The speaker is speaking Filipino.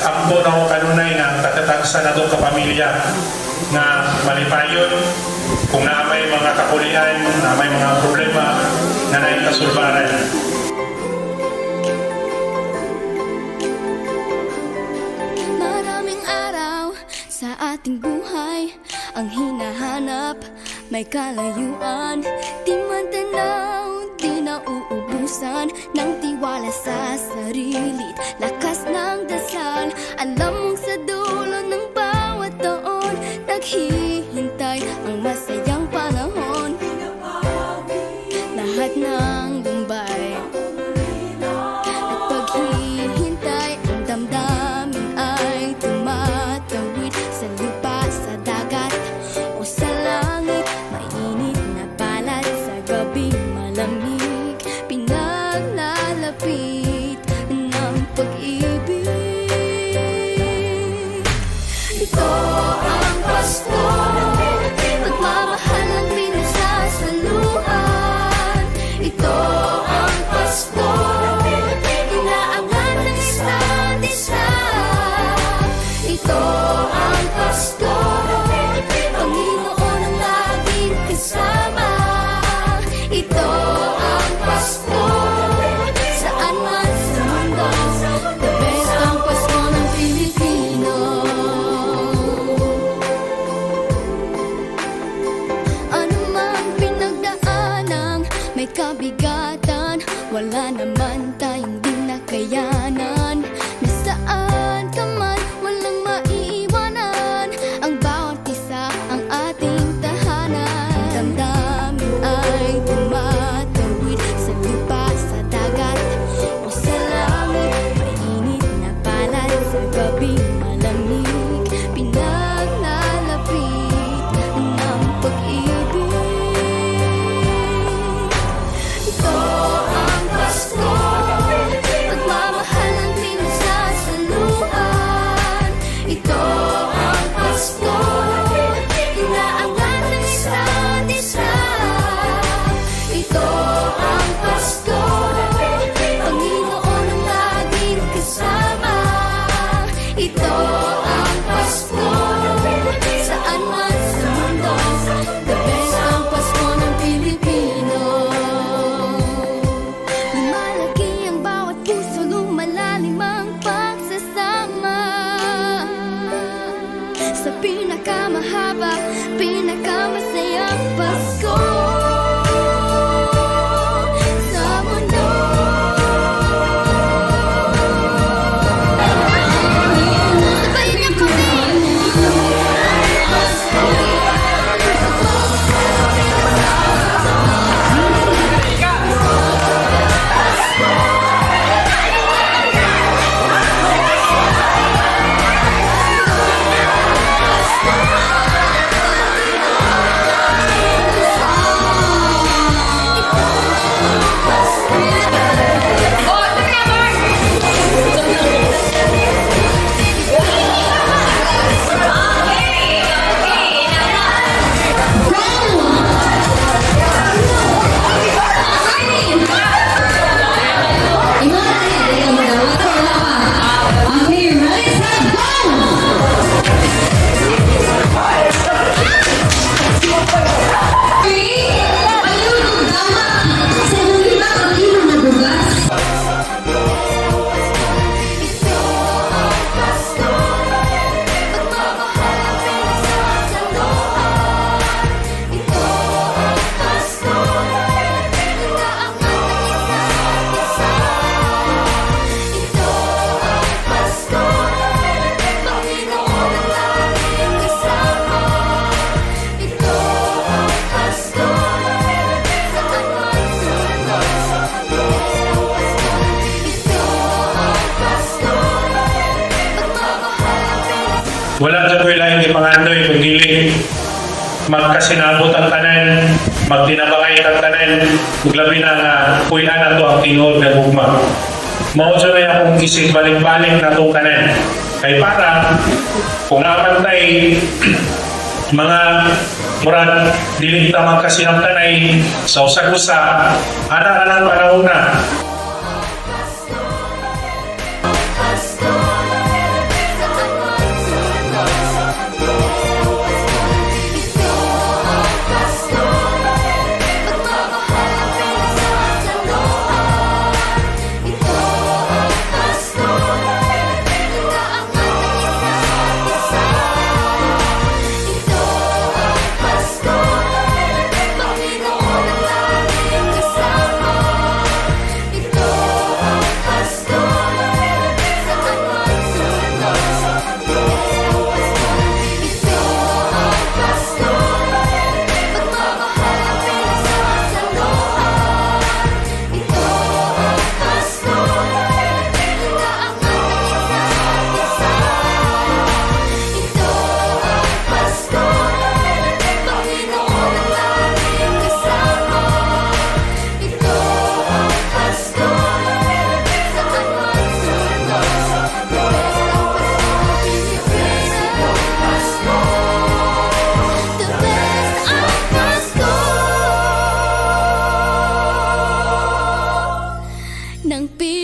ampo na ako kanunay nga katatagsa na itong kapamilya nga malipayon kung na may mga kakulian, na may mga problema na naikasulbaran. Maraming araw sa ating buhay ang hinahanap, may kalayuan, di man tanaw, di nauubusan ng tiwala sa sarili't lakas ng dasal. Alam mong sa dulo ng bawat taon naghihintay ang masayang panahon. Lahat ng lumbay at paghihintay, ang damdamin ay tumatawid sa lupa, sa dagat o sa langit. Mainit na palad sa gabing malamig, pinaglalapit ng pag-ibig. Ito ang Pasko, pagmamahal ang pinagsasaluhan. Ito ang Pasko, inaangat ng isa't isa. Ito ang Pasko, Panginoon ang laging kasama. Ito ang Pasko, saan man sa mundo, the best ang Pasko ng Pilipino. Ano mang pinagdaanang may kabigatan, wala naman tayong di nakayanan. Nasaan ka man, walang maiiwanan, ang bawat isa ang ating tahanan. Damdamin ay tumatawid sa lupa, sa dagat o sa langit. Mainit na palad sa gabing malamig, pinaglalapit ng pag-ibig. Ito ang Pasko, pagmamahal ang pinagsasaluhan. Ito ang Pasko, inaangat ng isa't isa. Ito ang Pasko, Panginoon ang laging kasama. Ito ang Pasko, saan man sa mundo, the best ang Pasko ng Pilipino. Lumalaki ang bawat puso, lumalalim ang pagsasama. Sa pinakamahaba, pinakamasayang Pasko sa mundo. Sabayan niyo kami. Wala sa ko'y laing ipangandoy kung dili magkasinabot ang tanan, magtinabangay ang tanan, maglabi na nga kuya na to ang tinuod na gugma. Mao sa may akong isip balik-balik na itong tanan. Kay para kung napantay mga murad dili kita magkasinabtan ay sa usag-usa ana-ana panahon na. ng